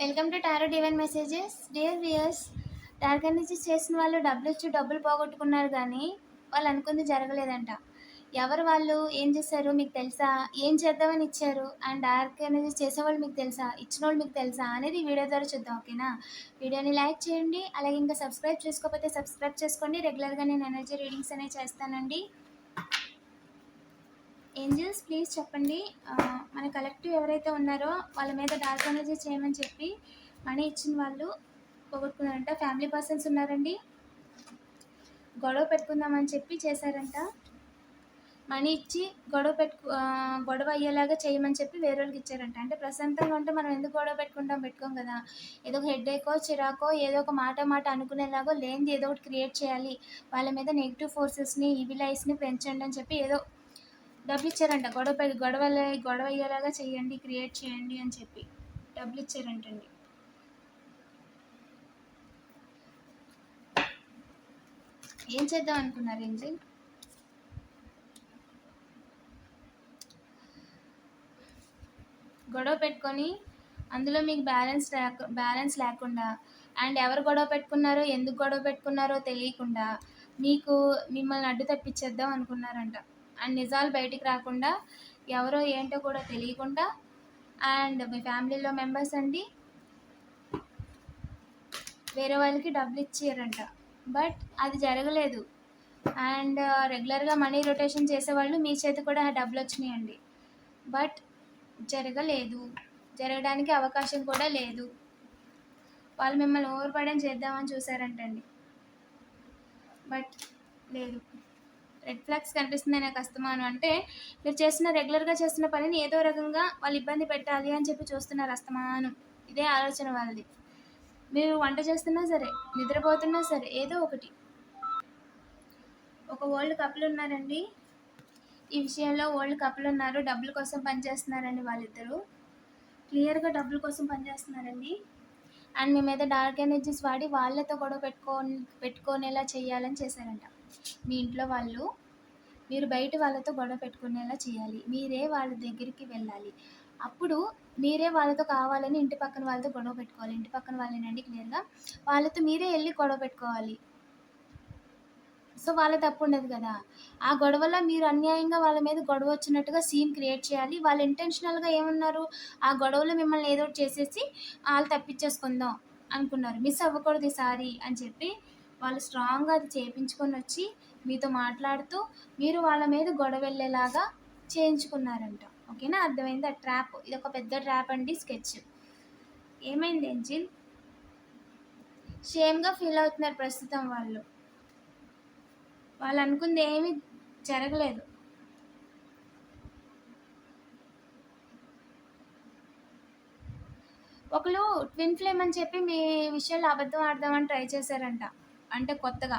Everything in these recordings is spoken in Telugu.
Welcome to tarot divine messages. Dear viewers, target analysis చేసిన వాళ్ళు డబ్బులు ఇచ్చి డబ్బులు పోగొట్టుకున్నారు కానీ వాళ్ళు అనుకుంది జరగలేదంట. ఎవరు వాళ్ళు, ఏం చేశారు మీకు తెలుసా, ఏం చేద్దామని ఇచ్చారు, అండ్ డార్క్ అనాలిసిస్ చేసేవాళ్ళు మీకు తెలుసా, ఇచ్చిన వాళ్ళు మీకు తెలుసా అనేది ఈ వీడియో ద్వారా చూద్దాం. ఓకేనా? వీడియోని లైక్ చేయండి, అలాగే ఇంకా సబ్స్క్రైబ్ చేసుకోకపోతే సబ్స్క్రైబ్ చేసుకోండి. రెగ్యులర్గా నేను ఎనర్జీ రీడింగ్స్ అనేవి చేస్తానండి. ఏంజల్స్ ప్లీజ్ చెప్పండి, మన కలెక్టివ్ ఎవరైతే ఉన్నారో వాళ్ళ మీద డార్క్ ఎనర్జీ చేయమని చెప్పి మనీ ఇచ్చిన వాళ్ళు పోగొట్టుకున్నారంట. ఫ్యామిలీ పర్సన్స్ ఉన్నారండి, గొడవ పెట్టుకుందామని చెప్పి చేశారంట. మనీ ఇచ్చి గొడవ అయ్యేలాగా చేయమని చెప్పి వేరే వాళ్ళకి ఇచ్చారంట. అంటే ప్రశాంతంగా ఉంటే మనం ఎందుకు గొడవ పెట్టుకోం కదా, ఏదో ఒక హెడ్ఏకో చిరాకో ఏదో ఒక మాట అనుకునేలాగో లేనిది ఏదో ఒకటి క్రియేట్ చేయాలి, వాళ్ళ మీద నెగిటివ్ ఫోర్సెస్ని ఈవిలైస్ని పెంచండి అని చెప్పి ఏదో డబ్బులు ఇచ్చారంట. గొడవ అయ్యేలాగా చేయండి, క్రియేట్ చేయండి అని చెప్పి డబ్బులు ఇచ్చారంటండి. ఏం చేద్దాం అనుకున్నారు ఏంజల్? గొడవ పెట్టుకొని అందులో మీకు బ్యాలెన్స్ లేకుండా, అండ్ ఎవరు గొడవ పెట్టుకున్నారో ఎందుకు గొడవ పెట్టుకున్నారో తెలియకుండా మిమ్మల్ని అడ్డు తప్పించేద్దాం అనుకున్నారంట. అండ్ నిజాలు బయటికి రాకుండా, ఎవరో ఏంటో కూడా తెలియకుండా, అండ్ మీ ఫ్యామిలీలో మెంబర్స్ అండి వేరే వాళ్ళకి డబ్బులు ఇచ్చారంట. బట్ అది జరగలేదు. అండ్ రెగ్యులర్గా మనీ రొటేషన్ చేసేవాళ్ళు మీ చేతి కూడా డబ్బులు వచ్చినాయండి. బట్ జరగడానికి అవకాశం కూడా లేదు. వాళ్ళు మిమ్మల్ని ఓవర్ బర్డెన్ చేద్దామని చూసారంటండి, బట్ లేదు. రెడ్ ఫ్లాగ్స్ కనిపిస్తున్నాయి నాకు అస్తమానం. అంటే మీరు రెగ్యులర్గా చేస్తున్న పనిని ఏదో రకంగా వాళ్ళు ఇబ్బంది పెట్టాలి అని చెప్పి చూస్తున్నారు అస్తమానం. ఇదే ఆలోచన వాళ్ళది. మీరు వంట చేస్తున్నా సరే, నిద్రపోతున్నా సరే, ఏదో ఒకటి. ఒక ఓల్డ్ కపుల్ ఉన్నారండి, ఈ విషయంలో ఓల్డ్ కపుల్ ఉన్నారు. డబ్బుల కోసం పనిచేస్తున్నారండి వాళ్ళిద్దరూ. క్లియర్గా డబ్బుల కోసం పనిచేస్తున్నారండి. అండ్ మీ మీద డార్క్ ఎనర్జీస్ వాడి వాళ్ళతో గొడవ పెట్టుకునేలా చేయాలని చేశారంట. మీ ఇంట్లో వాళ్ళు మీరు బయట వాళ్ళతో గొడవ పెట్టుకునేలా చేయాలి. మీరే వాళ్ళ దగ్గరికి వెళ్ళాలి. అప్పుడు మీరే వాళ్ళతో కావాలని ఇంటి పక్కన వాళ్ళతో గొడవ పెట్టుకోవాలి. ఇంటి పక్కన వాళ్ళేనండి క్లియర్గా. వాళ్ళతో మీరే వెళ్ళి గొడవ పెట్టుకోవాలి. సో వాళ్ళ తప్పు ఉండదు కదా. ఆ గొడవలో మీరు అన్యాయంగా వాళ్ళ మీద గొడవ వచ్చినట్టుగా సీన్ క్రియేట్ చేయాలి. వాళ్ళు ఇంటెన్షనల్గా ఏమన్నారు, ఆ గొడవలో మిమ్మల్ని ఏదో ఒకటి చేసేసి వాళ్ళు తప్పించేసుకుందాం అనుకున్నారు. మిస్ అవ్వకూడదు ఈసారి అని చెప్పి వాళ్ళు స్ట్రాంగ్గా అది చేయించుకొని వచ్చి మీతో మాట్లాడుతూ మీరు వాళ్ళ మీద గొడవ వెళ్ళేలాగా చేయించుకున్నారంట. ఓకేనా? అర్థమైంది. ఆ ట్రాప్, ఇది ఒక పెద్ద ట్రాప్ అండి. స్కెచ్ ఏమైంది ఏంజిల్? షేమ్గా ఫీల్ అవుతున్నారు ప్రస్తుతం. వాళ్ళు అనుకుంది ఏమీ జరగలేదు. ఒకరు ట్విన్ ఫ్లేమ్ అని చెప్పి మీ విషయాలు అబద్ధం ఆడదామని ట్రై చేశారంట. అంటే కొత్తగా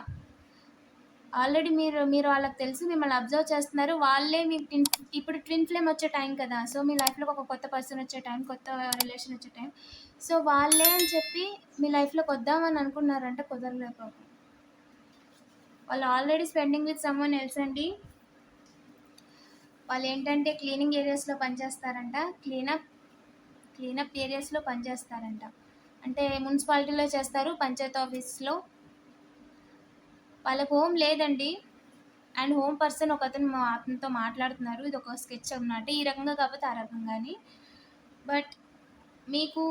ఆల్రెడీ మీరు వాళ్ళకి తెలిసి మిమ్మల్ని అబ్జర్వ్ చేస్తున్నారు. వాళ్ళే మీకు ఇప్పుడు ట్విన్ ఫ్లేమ్ వచ్చే టైం కదా. సో మీ లైఫ్లో ఒక కొత్త పర్సన్ వచ్చే టైం, కొత్త రిలేషన్ వచ్చే టైం. సో వాళ్ళే అని చెప్పి మీ లైఫ్లోకి వద్దామని అనుకున్నారంట. కుదరలేదు. వాళ్ళు already spending with someone else అండి. వాళ్ళు ఏంటంటే క్లీనింగ్ ఏరియాస్లో పనిచేస్తారంట. క్లీనప్ ఏరియాస్లో పనిచేస్తారంట. అంటే మున్సిపాలిటీలో చేస్తారు, పంచాయత్ ఆఫీస్లో. వాళ్ళకు హోమ్ లేదండి. అండ్ హోమ్ పర్సన్ అతనితో మాట్లాడుతున్నారు. ఇది ఒక స్కెచ్ అన్నమాట. ఈ రకంగా కాకపోతే ఆ రకంగాని. బట్ మీకు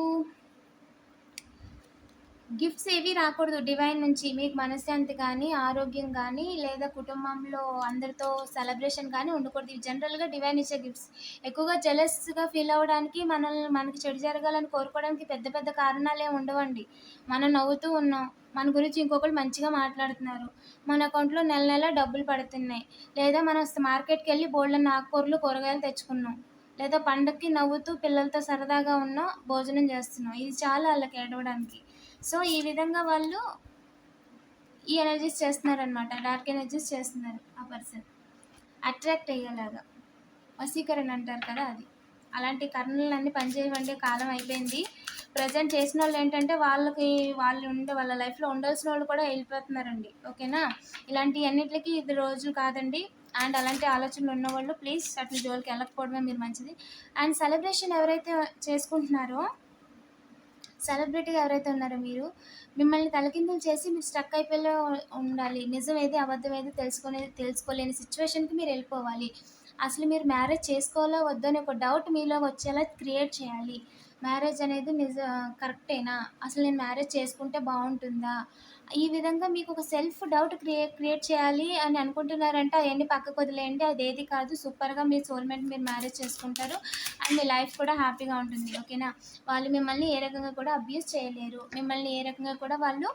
గిఫ్ట్స్ ఏవి రాకూడదు డివైన్ నుంచి. మీకు మనశ్శాంతి కానీ, ఆరోగ్యం కానీ, లేదా కుటుంబంలో అందరితో సెలబ్రేషన్ కానీ ఉండకూడదు. ఇవి జనరల్గా డివైన్ ఇచ్చే గిఫ్ట్స్. ఎక్కువగా జెలస్గా ఫీల్ అవ్వడానికి, మనకి చెడు జరగాలని కోరుకోవడానికి పెద్ద పెద్ద కారణాలే ఉండవండి. మనం నవ్వుతూ ఉన్నాం, మన గురించి ఇంకొకరు మంచిగా మాట్లాడుతున్నారు, మన అకౌంట్లో నెల నెల డబ్బులు పడుతున్నాయి, లేదా మనం మార్కెట్కి వెళ్ళి బోల్డన్ని ఆకుకూరలు కూరగాయలు తెచ్చుకున్నాం, లేదా పండగకి నవ్వుతూ పిల్లలతో సరదాగా ఉన్నాం, భోజనం చేస్తున్నాం. ఇది చాలా వాళ్ళకి ఏడవడానికి. సో ఈ విధంగా వాళ్ళు ఈ ఎనర్జీస్ చేస్తున్నారనమాట. డార్క్ ఎనర్జీస్ చేస్తున్నారు. ఆ పర్సన్ అట్రాక్ట్ అయ్యేలాగా, వశీకరణ అంటారు కదా, అది. అలాంటి కర్ణలన్నీ పనిచేయవండి. కాలం అయిపోయింది. ప్రజెంట్ చేసిన వాళ్ళు ఏంటంటే వాళ్ళ లైఫ్లో ఉండాల్సిన వాళ్ళు కూడా వెళ్ళిపోతున్నారండి. ఓకేనా? ఇలాంటి అన్నిటికీ ఇది రోజులు కాదండి. అండ్ అలాంటి ఆలోచనలు ఉన్నవాళ్ళు ప్లీజ్ అట్లా జోలికి వెళ్ళకపోవడమే మీరు మంచిది. అండ్ సెలబ్రేషన్ ఎవరైతే చేసుకుంటున్నారో సెలబ్రిటీగా ఎవరైతే ఉన్నారో మీరు, మిమ్మల్ని తలకిందులు చేసి మీరు స్ట్రక్ అయిపోయేలా ఉండాలి. నిజం ఏది, అబద్ధం ఏది తెలుసుకోలేని సిచ్యువేషన్‌కి మీరెళ్ళిపోవాలి. అసలు మీరు మ్యారేజ్ చేసుకోవాలా వద్దా అని ఒక డౌట్ మీలో వచ్చేలా క్రియేట్ చేయాలి. మ్యారేజ్ అనేది కరెక్టేనా? అసలు నేను మ్యారేజ్ చేసుకుంటే బావుంటుందా? ఈ విధంగా మీకొక సెల్ఫ్ డౌట్ క్రియేట్ చేయాలి అని అనుకుంటున్నారంటే అయన్నీ పక్కకొదిలేయండి. అదేది కాదు. సూపర్‌గా మీ సోల్‌మేట్‌ని మీరు మ్యారేజ్ చేసుకుంటారు. అండ్ మీ లైఫ్ కూడా హ్యాపీగా ఉంటుంది. ఓకేనా? వాళ్ళు మిమ్మల్ని ఏ రకంగా కూడా అబ్యూజ్ చేయలేరు. మిమ్మల్ని ఏ రకంగా కూడా వాళ్ళు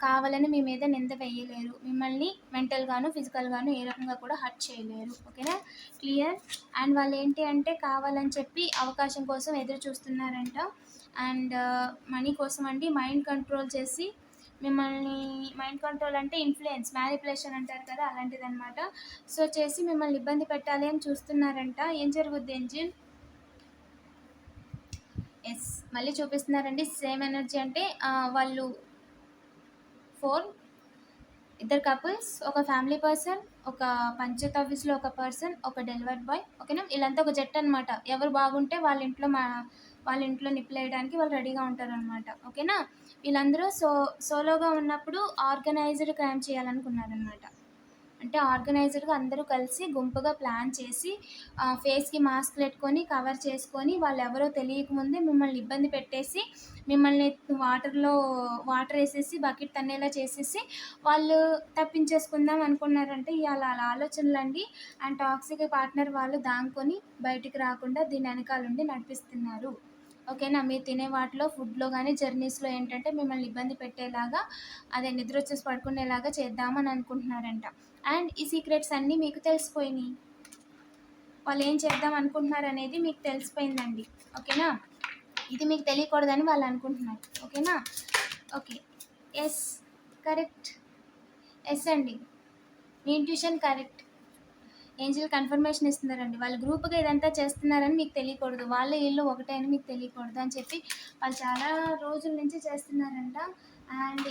కావాలని మీ మీద నింద వేయలేరు. మిమ్మల్ని మెంటల్‌గాను, ఫిజికల్‌గాను ఏ రకంగా కూడా హర్ట్ చేయలేరు. ఓకేనా? క్లియర్? అండ్ వాళ్ళేంటి అంటే కావాలని చెప్పి అవకాశం కోసం ఎదురు చూస్తున్నారంట. అండ్ మనీ కోసం అండి మైండ్ కంట్రోల్ చేసి మిమ్మల్ని, మైండ్ కంట్రోల్ అంటే ఇన్‌ఫ్లుయెన్స్, మ్యానిప్యులేషన్ అంటారు కదా! అలాంటిదనమాట. సో, చేసి మిమ్మల్ని ఇబ్బంది పెట్టాలి అని చూస్తున్నారంట. ఏం జరుగుద్ది ఏంజిల్? యెస్. మళ్ళీ చూపిస్తున్నారండి సేమ్ ఎనర్జీ అంటే వాళ్ళు 4 ఇద్దరు కపుల్స్, ఒక ఫ్యామిలీ పర్సన్, ఒక పంచాయత్ ఆఫీస్‌లో ఒక పర్సన్, ఒక డెలివరీ బాయ్. ఓకేనా? వీళ్ళంతా ఒక జట్టనమాట. ఎవరు బాగుంటే వాళ్ళ ఇంట్లో నిప్పులేయడానికి వాళ్ళు రెడీగా ఉంటారనమాట. ఓకేనా? వీళ్ళందరూ సోలోగా ఉన్నప్పుడు ఆర్గనైజ్డ్ క్రైమ్ చేయాలనుకున్నారనమాట. అంటే ఆర్గనైజ్డ్‌గా అందరూ కలిసి గుంపుగా ప్లాన్ చేసి ఫేస్‌కి మాస్క్‌లు పెట్టుకొని, కవర్ చేసుకొని వాళ్ళెవరో తెలియకముందే మిమ్మల్ని ఇబ్బంది పెట్టేసి, మిమ్మల్ని వాటర్ ఏసేసి బకెట్ తన్నేలా చేసేసి, వాళ్ళు తప్పించేసుకుందాం అనుకున్నారంటే ఇయాల ఆళ్ళ ఆలోచనలండి. అండ్ టాక్సిక్ పార్ట్నర్ వాళ్ళు దాంకొని బయటికి రాకుండా దీని ఎనకాలుండి నడిపిస్తున్నారు. ఓకేనా? మీరు తినే వాటిలో, ఫుడ్‌లో గానీ, జర్నీస్‌లో ఏంటంటే మిమ్మల్ని ఇబ్బంది పెట్టేలాగా, అదే నిద్రొచ్చేసి పడుకునేలాగా చేద్దామని అనుకుంటున్నారంట. అండ్ ఈ సీక్రెట్స్ అన్నీ మీకు తెలిసిపోయినియి. వాళ్ళేం చేద్దాం అనుకుంటున్నారనేది మీకు తెలిసిపోయిందండి. ఓకేనా? ఇది మీకు తెలియకూడదని వాళ్ళు అనుకుంటున్నారు. ఓకేనా? ఓకే. యెస్. కరెక్ట్. యెస్ అండి. మీ ఇంట్యూషన్ కరెక్ట్. ఏంజిల్ కన్ఫర్మేషన్ ఇస్తున్నారండి. వాళ్ళు గ్రూప్‌గా ఇదంతా చేస్తున్నారని మీకు తెలియకూడదు. వాళ్ళు ఈళ్ళు ఒకటే అని మీకు తెలియకూడదు అని చెప్పి వాళ్ళు చాలా రోజుల నుంచి చేస్తున్నారంట. అండ్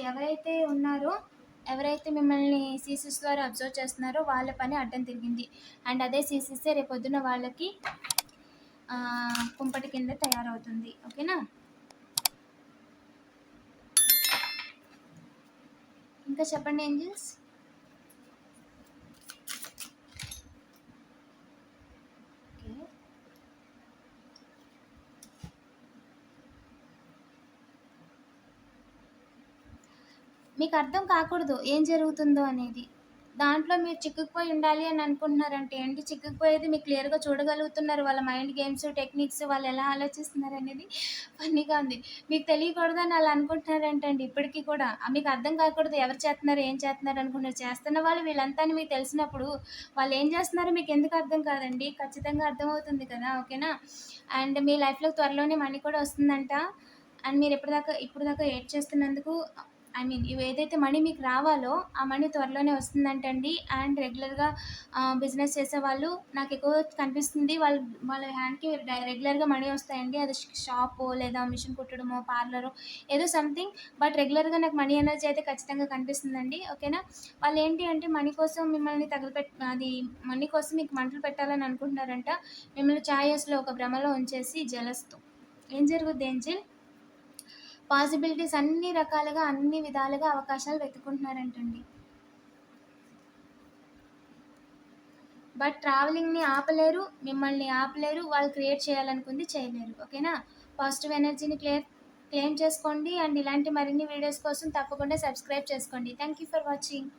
ఎవరైతే మిమ్మల్ని సీసీస్ ద్వారా అబ్జర్వ్ చేస్తున్నారో వాళ్ళ పని అడ్డం తిరిగింది. అండ్ అదే సీసీసే రేపొద్దున వాళ్ళకి కుంపటి కింద తయారవుతుంది. ఓకేనా? ఇంకా చెప్పండి ఏంజిల్స్. ఓకే. మీకు అర్థం కాకూడదు ఏం జరుగుతుందో అనేది. దాంట్లో మీరు చిక్కుకుపోయి ఉండాలి అని అనుకుంటున్నారంటే ఏంటి చిక్కుకుపోయేది మీకు క్లియర్‌గా చూడగలుగుతున్నారు. వాళ్ళ మైండ్ గేమ్స్, టెక్నిక్స్ వాళ్ళు ఎలా ఆలోచిస్తున్నారనేది ఫన్నీగా ఉంది. మీకు తెలియకూడదని అలా అనుకుంటున్నారేంటండి ఇప్పటికి కూడా. మీకు అర్థం కాకూడదు ఎవరు చేస్తున్నారు, ఏం చేస్తున్నారు అనుకుంటున్నారు. చేస్తున్న వాళ్ళు వీళ్ళంతా అని మీకు తెలిసినప్పుడు వాళ్ళేం చేస్తున్నారో మీకెందుకు అర్థం కాదండి? ఖచ్చితంగా అర్థమవుతుంది కదా! ఓకేనా? అండ్ మీ లైఫ్‌లో త్వరలోనే మనీ కూడా వస్తుందంట. అండ్ మీరు ఇప్పుడు దాకా ఏడ్చేస్తున్నందుకు ఇవేదైతే మనీ మీకు రావాలో, ఆ మనీ త్వరలోనే వస్తుందంటండి. అండ్ రెగ్యులర్‌గా బిజినెస్ చేసేవాళ్ళు నాకెక్కువ కనిపిస్తుంది. వాళ్ళ హ్యాండ్‌కి రెగ్యులర్‌గా మనీ వస్తాయండి. అది షాపో, లేదా మిషన్ కుట్టడమో, పార్లరో ఏదో సంథింగ్. బట్ రెగ్యులర్‌గా నాకు మనీ ఎనర్జీ అయితే ఖచ్చితంగా కనిపిస్తుందండి. ఓకేనా? వాళ్ళేంటి అంటే మనీ కోసం మీకు మంటలు పెట్టాలని అనుకుంటున్నారంట. మిమ్మల్ని ఛాయస్‌లో ఒక భ్రమలో ఉంచేసి జెలస్‌తో. ఏం జరుగుద్ది ఏంజిల్? పాసిబిలిటీస్ అన్ని రకాలుగా, అన్ని విధాలుగా అవకాశాలు వెతుక్కుంటున్నారంటండి. బట్ ట్రావెలింగ్‌ని ఆపలేరు, మిమ్మల్ని ఆపలేరు, వాళ్ళు క్రియేట్ చేయాలనుకుంది చేయలేరు. ఓకేనా? పాజిటివ్ ఎనర్జీని క్లెయిమ్ చేసుకోండి. అండ్ ఇలాంటి మరిన్ని వీడియోస్ కోసం తప్పకుండా సబ్స్క్రైబ్ చేసుకోండి. Thank you for watching.